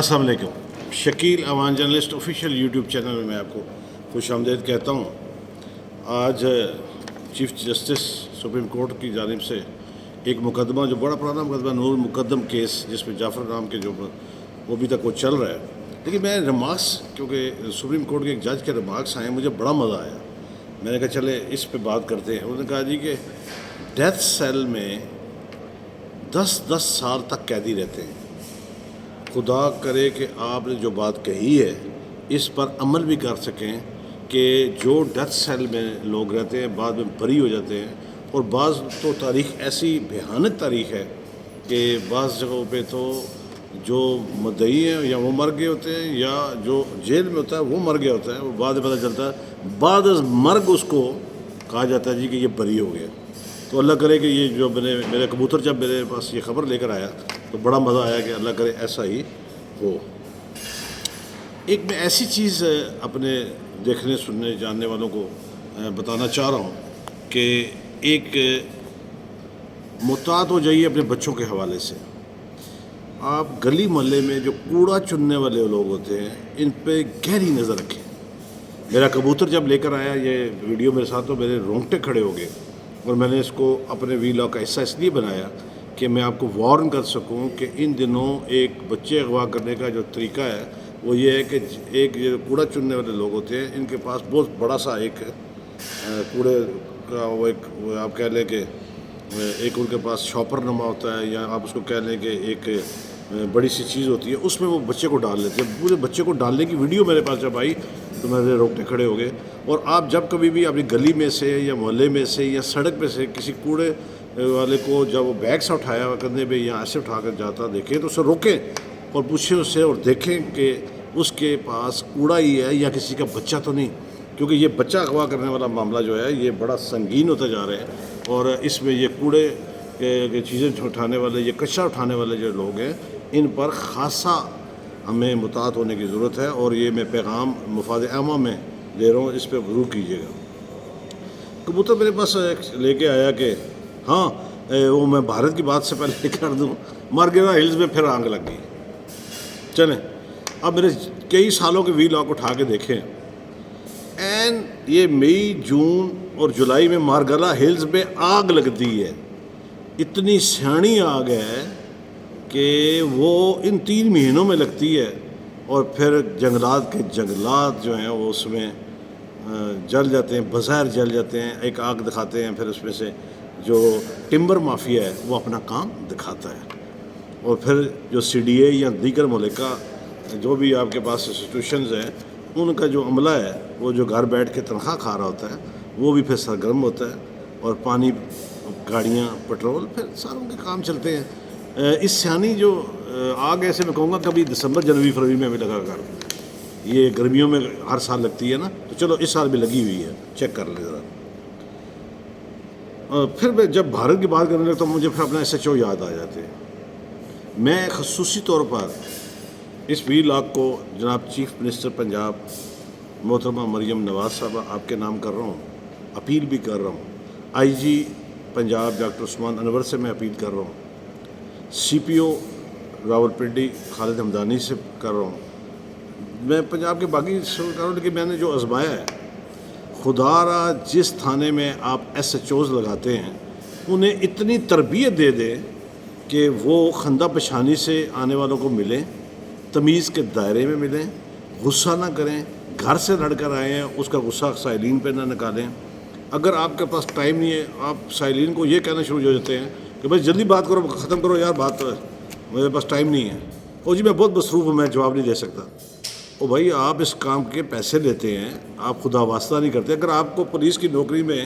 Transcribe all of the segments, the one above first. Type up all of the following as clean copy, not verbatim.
السلام علیکم. Shakeel Awan journalist official YouTube channel میں آپ کو خوش آمدید کہتا ہوں. آج چیف جسٹس سپریم کورٹ کی جانب سے ایک مقدمہ جو بڑا پرانا مقدمہ نور مقدم کیس جس میں جعفر نام کے جو وہ ابھی تک وہ چل رہا ہے. لیکن میں ریمارکس کیونکہ سپریم کورٹ کے ایک جج کے ریمارکس آئے مجھے بڑا مزہ آیا. میں نے کہا چلے اس پہ بات کرتے ہیں. انہوں نے کہا جی کہ ڈیتھ سیل میں 10 سال تک قیدی رہتے ہیں. خدا کرے کہ آپ نے جو بات کہی ہے اس پر عمل بھی کر سکیں کہ جو ڈیتھ سیل میں لوگ رہتے ہیں بعد میں بری ہو جاتے ہیں. اور بعض تو تاریخ ایسی بھیانک تاریخ ہے کہ بعض جگہوں پہ تو جو مدعی ہیں یا وہ مر گئے ہوتے ہیں یا جو جیل میں ہوتا ہے وہ مر گیا ہوتا ہے. وہ بعد میں پتہ چلتا ہے بعد از مرگ اس کو کہا جاتا ہے جی کہ یہ بری ہو گیا. تو اللہ کرے کہ یہ جو میرے کبوتر جب میرے پاس یہ خبر لے کر آیا تو بڑا مزہ آیا کہ اللہ کرے ایسا ہی ہو. ایک میں ایسی چیز اپنے دیکھنے سننے جاننے والوں کو بتانا چاہ رہا ہوں کہ ایک محتاط ہو جائیے اپنے بچوں کے حوالے سے. آپ گلی محلے میں جو کوڑا چننے والے لوگ ہوتے ہیں ان پہ گہری نظر رکھیں. میرا کبوتر جب لے کر آیا یہ ویڈیو میرے ساتھ تو میرے رونگٹے کھڑے ہو گئے اور میں نے اس کو اپنے ویلاگ کا حصہ اس لیے بنایا کہ میں آپ کو وارن کر سکوں کہ ان دنوں ایک بچے اغوا کرنے کا جو طریقہ ہے وہ یہ ہے کہ ایک جو کوڑا چننے والے لوگ ہوتے ہیں ان کے پاس بہت بڑا سا ایک کوڑے کا وہ ایک آپ کہہ لیں کہ ایک ان کے پاس شاپر نما ہوتا ہے یا آپ اس کو کہہ لیں کہ ایک بڑی سی چیز ہوتی ہے اس میں وہ بچے کو ڈال لیتے ہیں. پورے بچے کو ڈالنے کی ویڈیو میرے پاس جب آئی تو میرے روکتے کھڑے ہو گئے. اور آپ جب کبھی بھی اپنی گلی میں سے یا محلے میں سے یا سڑک پہ سے کسی کوڑے والے کو جب وہ بیگ سے اٹھایا ہوا کرنے پہ یا ایسے اٹھا کر جاتا دیکھیں تو اسے روکیں اور پوچھیں اس سے اور دیکھیں کہ اس کے پاس کوڑا ہی ہے یا کسی کا بچہ تو نہیں. کیونکہ یہ بچہ اغوا کرنے والا معاملہ جو ہے یہ بڑا سنگین ہوتا جا رہا ہے اور اس میں یہ کوڑے کے چیزیں اٹھانے والے یہ کچرا اٹھانے والے جو لوگ ہیں ان پر خاصا ہمیں محتاط ہونے کی ضرورت ہے. اور یہ میں پیغام مفاد عامہ میں دے رہا ہوں, اس پہ غور کیجیے گا. کبوتر میرے پاس لے کے آیا کہ ہاں وہ میں بھارت کی بات سے پہلے کر دوں مارگیرا ہلز میں پھر آگ لگ گئی. چلیں اب میرے کئی سالوں کے ویلاگ اٹھا کے دیکھیں یہ مئی جون اور جولائی میں مارگیرا ہلز میں آگ لگتی ہے. اتنی سیاڑی آگ ہے کہ وہ ان 3 مہینوں میں لگتی ہے اور پھر جنگلات کے جنگلات جو ہیں وہ اس میں جل جاتے ہیں, بظاہر جل جاتے ہیں. ایک آگ دکھاتے ہیں پھر اس میں سے جو ٹمبر مافیا ہے وہ اپنا کام دکھاتا ہے اور پھر جو CDA یا دیگر ملکہ جو بھی آپ کے پاس انسٹیٹیوشنز ہیں ان کا جو عملہ ہے وہ جو گھر بیٹھ کے تنخواہ کھا رہا ہوتا ہے وہ بھی پھر سرگرم ہوتا ہے اور پانی گاڑیاں پٹرول پھر ساروں کے کام چلتے ہیں. اس سیانی جو آگ ایسے میں کہوں گا کبھی دسمبر جنوری فروری میں ہمیں لگا کر یہ گرمیوں میں ہر سال لگتی ہے نا تو چلو اس سال بھی لگی ہوئی ہے چیک کر لیں ذرا. پھر میں جب بھارت کی بات کرنے لگتا ہوں مجھے پھر اپنا SHO یاد آ جاتے ہیں. میں خصوصی طور پر اس ویلاگ کو جناب چیف منسٹر پنجاب محترمہ مریم نواز صاحبہ آپ کے نام کر رہا ہوں, اپیل بھی کر رہا ہوں. IG پنجاب ڈاکٹر عثمان انور سے میں اپیل کر رہا ہوں. CPO راولپنڈی خالد ہمدانی سے کر رہا ہوں. میں پنجاب کے باقی سے کر رہا ہوں لیکن میں نے جو آزمایا ہے خدا را جس تھانے میں آپ SHOs لگاتے ہیں انہیں اتنی تربیت دے دیں کہ وہ خندہ پیشانی سے آنے والوں کو ملیں, تمیز کے دائرے میں ملیں, غصہ نہ کریں, گھر سے لڑ کر آئے ہیں اس کا غصہ سائلین پہ نہ نکالیں. اگر آپ کے پاس ٹائم نہیں ہے آپ سائلین کو یہ کہنا شروع ہو جاتے ہیں کہ بھائی جلدی بات کرو ختم کرو یار بات میرے پاس ٹائم نہیں ہے. او جی میں بہت مصروف ہوں میں جواب نہیں دے سکتا. او بھائی آپ اس کام کے پیسے لیتے ہیں آپ خدا واسطہ نہیں کرتے. اگر آپ کو پولیس کی نوکری میں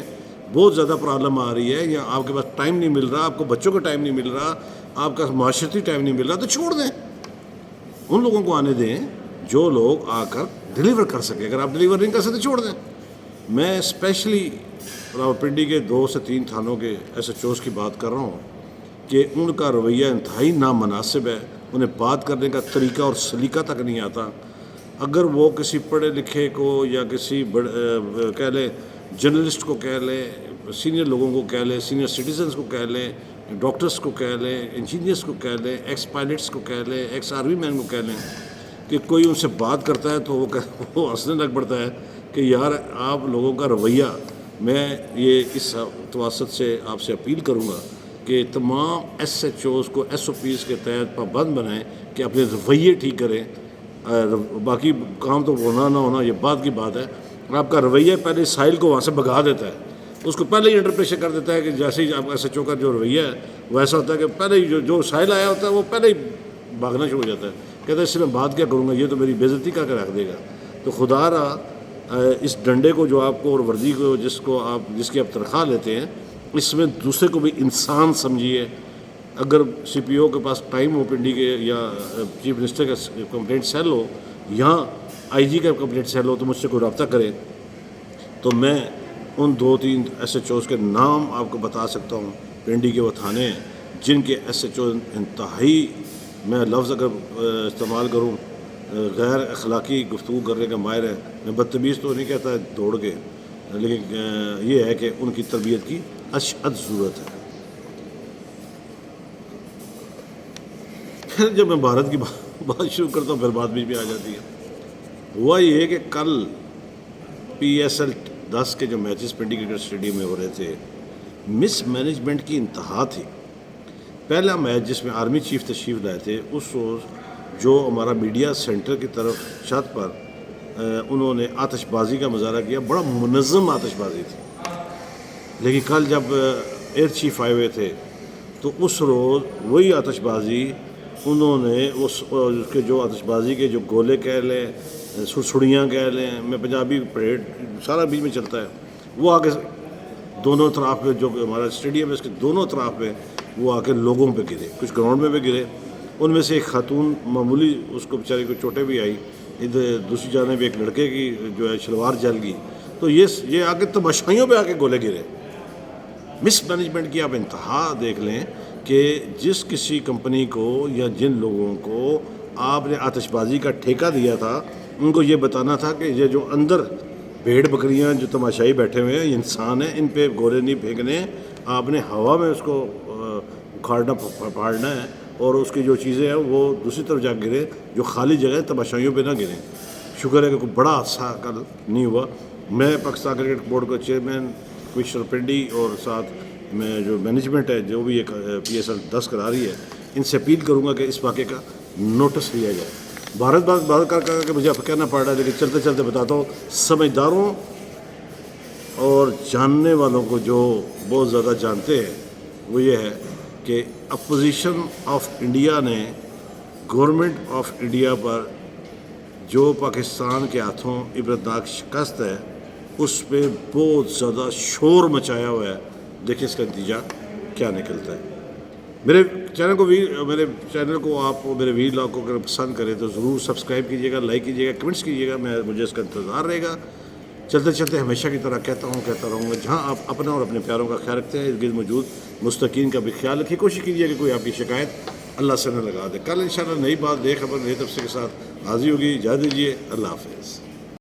بہت زیادہ پرابلم آ رہی ہے یا آپ کے پاس ٹائم نہیں مل رہا, آپ کو بچوں کا ٹائم نہیں مل رہا, آپ کا معاشرتی ٹائم نہیں مل رہا تو چھوڑ دیں. ان لوگوں کو آنے دیں جو لوگ آ کر ڈلیور کر سکیں. اگر آپ ڈلیور نہیں کر سکتے چھوڑ دیں. میں اسپیشلی راولپنڈی کے 2 سے 3 تھانوں کے SHOs کی بات کر رہا ہوں کہ ان کا رویہ انتہائی نامناسب ہے. انہیں بات کرنے کا طریقہ اور سلیقہ تک نہیں آتا. اگر وہ کسی پڑھے لکھے کو یا کسی کہہ لیں جرنلسٹ کو کہہ لیں, سینئر لوگوں کو کہہ لیں, سینئر سٹیزنز کو کہہ لیں ڈاکٹرس کو کہہ لیں, انجینئرس کو کہہ لیں, ایکس پائلٹس کو کہہ لیں, ایکس آرمی مین کو کہہ لیں, کہ کوئی ان سے بات کرتا ہے تو وہ ہنسنے لگ پڑتا ہے کہ یار آپ لوگوں کا رویہ. میں یہ اس توسط سے آپ سے اپیل کروں گا کہ تمام ایس ایچ اوز کو ایس او پیز کے تحت پابند بنائیں کہ اپنے رویے ٹھیک کریں. باقی کام تو ہونا نہ ہونا یہ بات کی بات ہے. آپ کا رویہ پہلے سائل کو وہاں سے بھگا دیتا ہے, اس کو پہلے ہی انٹرپریشن کر دیتا ہے کہ جیسے ہی آپ ایس ایچ او کا جو رویہ ہے وہ ایسا ہوتا ہے کہ پہلے ہی جو سائل آیا ہوتا ہے وہ پہلے ہی بھاگنا شروع ہو جاتا ہے, کہتا ہے اس سے میں بات کیا کروں گا, یہ تو میری بے عزتی کر کے رکھ دے گا. تو خدا را اس ڈنڈے کو جو آپ کو اور وردی کو جس کی آپ تنخواہ لیتے ہیں, اس میں دوسرے کو بھی انسان سمجھیے. اگر سی پی او کے پاس ٹائم ہو پنڈی کے, یا چیف منسٹر کا کمپلینٹ سیل ہو, یہاں آئی جی کا کمپلینٹ سیل ہو, تو مجھ سے کوئی رابطہ کرے تو میں ان 2-3 ایس ایچ اوز کے نام آپ کو بتا سکتا ہوں. پنڈی کے وہ تھانے ہیں جن کے ایس ایچ او انتہائی, میں لفظ اگر استعمال کروں, غیر اخلاقی گفتگو کرنے کا ماہر ہے. میں بدتمیز تو نہیں کہتا دوڑ کے, لیکن یہ ہے کہ ان کی تربیت کی اشد ضرورت ہے. پھر جب میں بھارت کی بات شروع کرتا ہوں پھر بات بیچ میں آ جاتی ہے. ہوا یہ کہ کل پی ایس ایل 10 کے جو میچز پنڈی کرکٹ اسٹیڈیم میں ہو رہے تھے, مس مینجمنٹ کی انتہا تھی. پہلا میچ جس میں آرمی چیف تشریف لائے تھے, اس روز جو ہمارا میڈیا سینٹر کی طرف چھت پر انہوں نے آتش بازی کا مظاہرہ کیا, بڑا منظم آتش بازی تھی. لیکن کل جب ایئر چیف آئے ہوئے تھے تو اس روز وہی آتش بازی انہوں نے اس کے جو آتش بازی کے جو گولے کہہ لیں, سڑسڑیاں کہہ لیں, میں پنجابی پریڈ سارا بیچ میں چلتا ہے, وہ آ کے دونوں طرف پہ جو ہمارا اسٹیڈیم ہے اس کے دونوں اطراف پہ وہ آ کے لوگوں پہ گرے. کچھ گراؤنڈ میں بھی گرے. ان میں سے ایک خاتون معمولی, اس کو بیچارے کو چوٹیں بھی آئی. ادھر دوسری جانب ایک لڑکے کی جو ہے شلوار جل گئی. تو یہ آ کے تماشائیوں پہ آ کے گولے گرے. مس مینجمنٹ کی آپ انتہا دیکھ لیں کہ جس کسی کمپنی کو یا جن لوگوں کو آپ نے آتش بازی کا ٹھیکہ دیا تھا, ان کو یہ بتانا تھا کہ یہ جو اندر بھیڑ بکریاں جو تماشائی بیٹھے ہوئے ہیں یہ انسان ہیں, ان پہ گولے نہیں پھینکنے, آپ نے ہوا میں اس کو اکھاڑنا پھاڑنا ہے, اور اس کی جو چیزیں ہیں وہ دوسری طرف جا گرے, جو خالی جگہ تماشائیوں پہ نہ گریں. شکر ہے کہ کوئی بڑا حادثہ کل نہیں ہوا. میں پاکستان کرکٹ بورڈ کا چیئرمین کمشنر پنڈی اور ساتھ میں جو مینجمنٹ ہے جو بھی ایک پی ایس ایل 10 کرا رہی ہے, ان سے اپیل کروں گا کہ اس واقعے کا نوٹس لیا جائے. بات کر کے مجھے اب کہنا پڑ رہا ہے, لیکن چلتے چلتے بتاتا ہوں. سمجھداروں اور جاننے والوں کو جو بہت زیادہ جانتے ہیں وہ یہ ہے کہ اپوزیشن آف انڈیا نے گورنمنٹ آف انڈیا پر جو پاکستان کے ہاتھوں عبرتناک شکست ہے اس پہ بہت زیادہ شور مچایا ہوا ہے. دیکھیں اس کا نتیجہ کیا نکلتا ہے. میرے چینل کو آپ میرے ویلاگ کو اگر پسند کریں تو ضرور سبسکرائب کیجیے گا, لائک کیجیے گا, کمنٹس کیجیے گا. مجھے اس کا انتظار رہے گا. چلتے چلتے ہمیشہ کی طرح کہتا رہوں گا, جہاں آپ اپنا اور اپنے پیاروں کا خیال رکھتے ہیں, ارد گرد موجود مستقین کا بھی خیال رکھیے. کوشش کیجیے کہ کوئی آپ کی شکایت اللہ سے نہ لگا دے. کل انشاءاللہ نئی بات, نئے خبر, نئے تفصیل کے ساتھ حاضر ہوگی. اجازت دیجیے. اللہ حافظ.